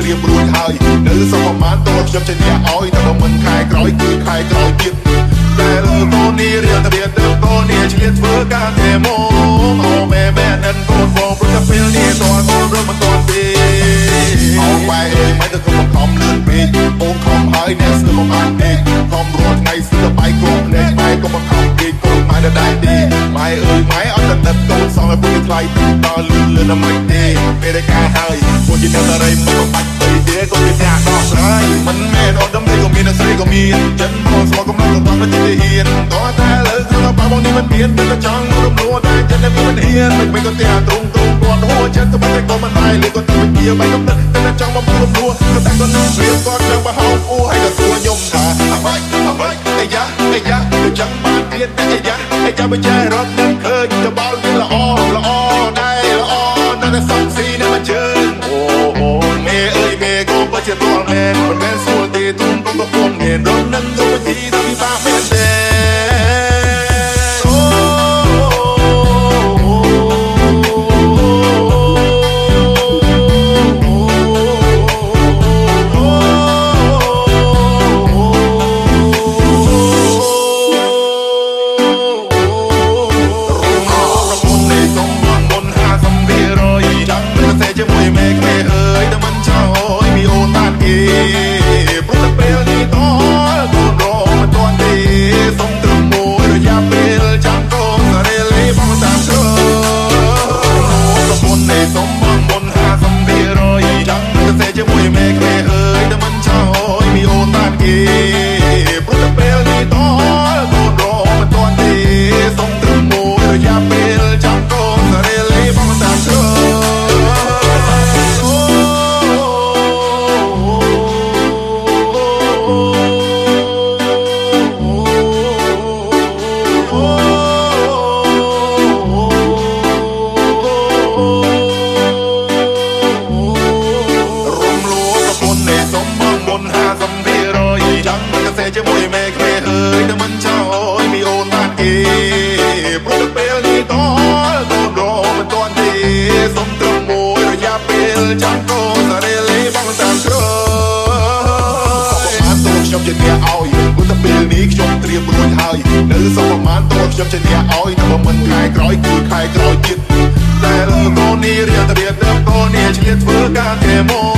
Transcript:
រៀបរួចហើយនៅសពប្រមាណតោះខ្ញុំចេញអ្នកឲ្យតែបើមិនខែក្រោយគឺខែក្រោយទៀតតែលើកូននេះរៀនតែរៀនទៅកូននេះឆ្លៀតធ្វើការតែមកអូម៉ែនិនកូនបងព្រោះតែពេលនេះតើកូនរត់មិនទាន់ទេអូបែអើយមិនទៅខំខំលឿនពេកអូនខំហើយអ្នកស្ទើរមកបានពេកខំរត់ថ្ងៃស្ទើរបាយគ្រប់ភ្នែកម៉ែក៏មកខំពេកកូនម៉ែដែរទេម៉ែអើយម៉ែអត់តែទឹកកូនសងឲ្យពុកថ្លៃដល់លឿនដល់មិនទេពេលដែលការហើយពួកជាអ្នកតរីមិនបាច់ទៅទេក៏ជាអ្នកដោះស្រាយមិនមែនអត់ដំណេកក៏មានស្រីក៏មានចិនមកស្មោះកំឡុងក៏មិនចេះហ៊ានតោះតែលើក្នុងបាបងនេះមិនមានតែចង់រំលោះតែចិននេះមិនហ៊ានមិនក៏តែទ្រង់គាត់ហួចចិត្តទៅតែក៏មិនដែរលើក៏ទៅជាបែកកំណត់តែចង់មករំលោះក៏តែគាត់នឹងរៀបគាត់ចង់បោះហោអូឲ្យទៅសួរខ្ញុំថាអ្វីអាយ៉ាចាំបានទៀតអាយ៉ាបើចែរត់នឹងឃើញទៅបោលវាល្អដែរតែសំស៊ីនេះមកជើងអូមេអើយមេក៏បើជារាល់មែនមិនមែនស្រួលទេទុំក៏ពុំមានរត់នឹងទៅទីទៅពិបាកមែនទេជាមួយមេក្មេអើយតែមិនចោលមីអូនបានគេព្រោះពេលនេះតកូនរមិនទាន់ទេសុំត្រឹមមួយរយៈពេលចាំកូនសារេលេបងតាមក្រោយបានតោះខ្ញុំជាអ្នកឲ្យព្រោះតែពេលនេះខ្ញុំត្រៀមរួចហើយនៅសុំប្រមាណតោះខ្ញុំជាអ្នកឲ្យតែបើមិនខែក្រោយគឺខែក្រោយទៀតតែលើកូននេះរៀនទៅកូននេះឆ្លៀតធ្វើការតែមក